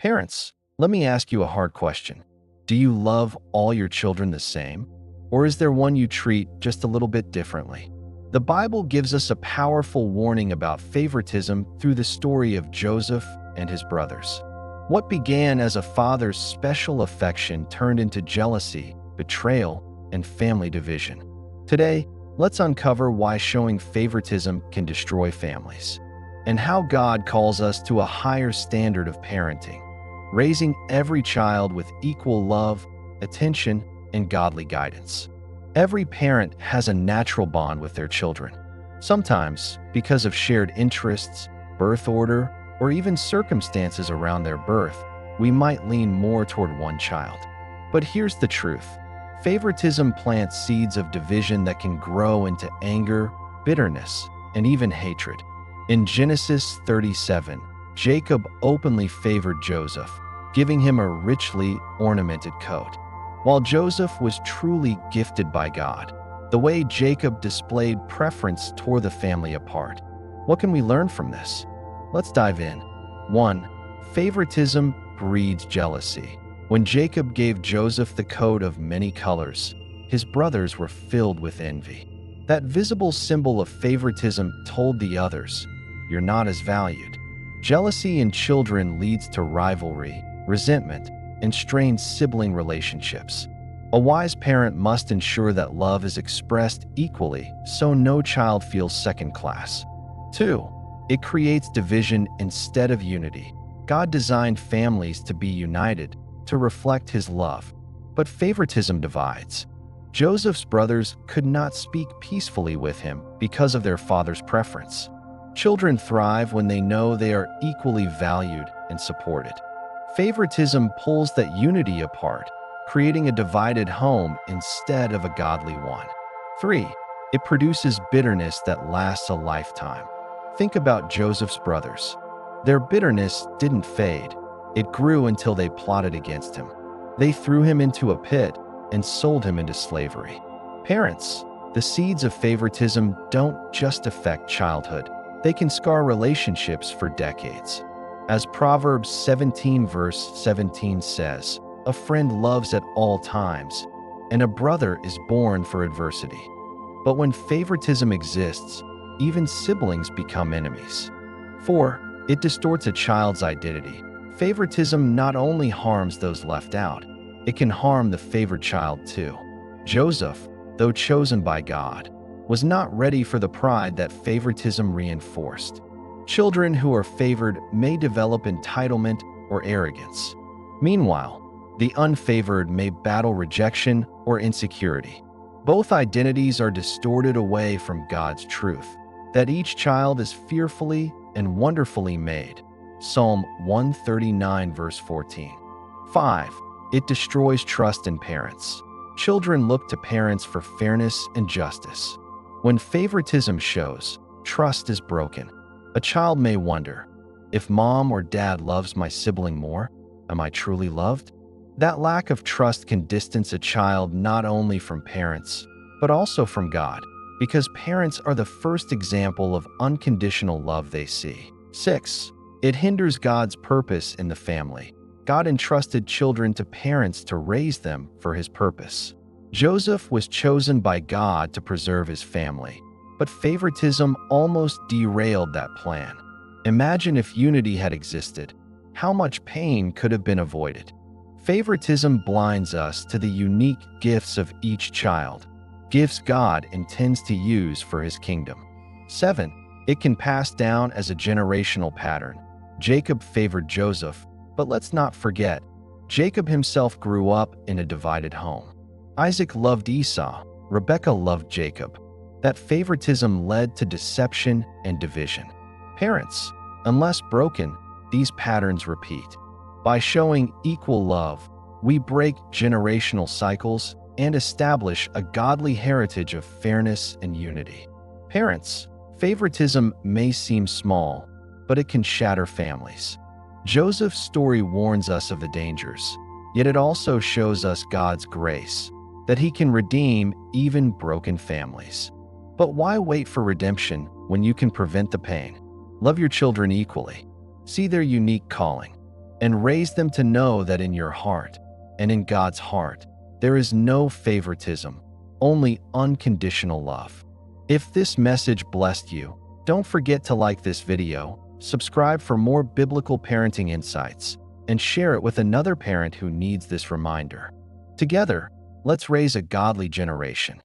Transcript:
Parents, let me ask you a hard question. Do you love all your children the same? Or is there one you treat just a little bit differently? The Bible gives us a powerful warning about favoritism through the story of Joseph and his brothers. What began as a father's special affection turned into jealousy, betrayal, and family division. Today, let's uncover why showing favoritism can destroy families, and how God calls us to a higher standard of parenting, raising every child with equal love, attention, and godly guidance. Every parent has a natural bond with their children, sometimes because of shared interests, birth order, or even circumstances around their birth. We might lean more toward one child. But here's the truth. Favoritism plants seeds of division that can grow into anger, bitterness, and even hatred. In Genesis 37, Jacob openly favored Joseph, giving him a richly ornamented coat. While Joseph was truly gifted by God, the way Jacob displayed preference tore the family apart. What can we learn from this? Let's dive in. 1. Favoritism breeds jealousy. When Jacob gave Joseph the coat of many colors, his brothers were filled with envy. That visible symbol of favoritism told the others, "You're not as valued." Jealousy in children leads to rivalry, resentment, and strained sibling relationships. A wise parent must ensure that love is expressed equally so no child feels second class. 2. It creates division instead of unity. God designed families to be united, to reflect His love. But favoritism divides. Joseph's brothers could not speak peacefully with him because of their father's preference. Children thrive when they know they are equally valued and supported. Favoritism pulls that unity apart, creating a divided home instead of a godly one. 3. It produces bitterness that lasts a lifetime. Think about Joseph's brothers. Their bitterness didn't fade. It grew until they plotted against him. They threw him into a pit and sold him into slavery. Parents, the seeds of favoritism don't just affect childhood. They can scar relationships for decades. As Proverbs 17 verse 17 says, "A friend loves at all times, and a brother is born for adversity." But when favoritism exists, even siblings become enemies. 4. It distorts a child's identity. Favoritism not only harms those left out, it can harm the favored child too. Joseph, though chosen by God, was not ready for the pride that favoritism reinforced. Children who are favored may develop entitlement or arrogance. Meanwhile, the unfavored may battle rejection or insecurity. Both identities are distorted away from God's truth, that each child is fearfully and wonderfully made. Psalm 139 verse 14. 5. It destroys trust in parents. Children look to parents for fairness and justice. When favoritism shows, trust is broken. A child may wonder, if mom or dad loves my sibling more, am I truly loved? That lack of trust can distance a child not only from parents, but also from God, because parents are the first example of unconditional love they see. 6. It hinders God's purpose in the family. God entrusted children to parents to raise them for His purpose. Joseph was chosen by God to preserve his family, but favoritism almost derailed that plan. Imagine if unity had existed. How much pain could have been avoided? Favoritism blinds us to the unique gifts of each child, gifts God intends to use for His kingdom. 7. It can pass down as a generational pattern. Jacob favored Joseph, but let's not forget, Jacob himself grew up in a divided home. Isaac loved Esau, Rebekah loved Jacob. That favoritism led to deception and division. Parents, unless broken, these patterns repeat. By showing equal love, we break generational cycles and establish a godly heritage of fairness and unity. Parents, favoritism may seem small, but it can shatter families. Joseph's story warns us of the dangers, yet it also shows us God's grace, that He can redeem even broken families. But why wait for redemption when you can prevent the pain? Love your children equally. See their unique calling. and raise them to know that in your heart and in God's heart, there is no favoritism, only unconditional love. If this message blessed you, don't forget to like this video, subscribe for more biblical parenting insights, and share it with another parent who needs this reminder. Together, let's raise a godly generation.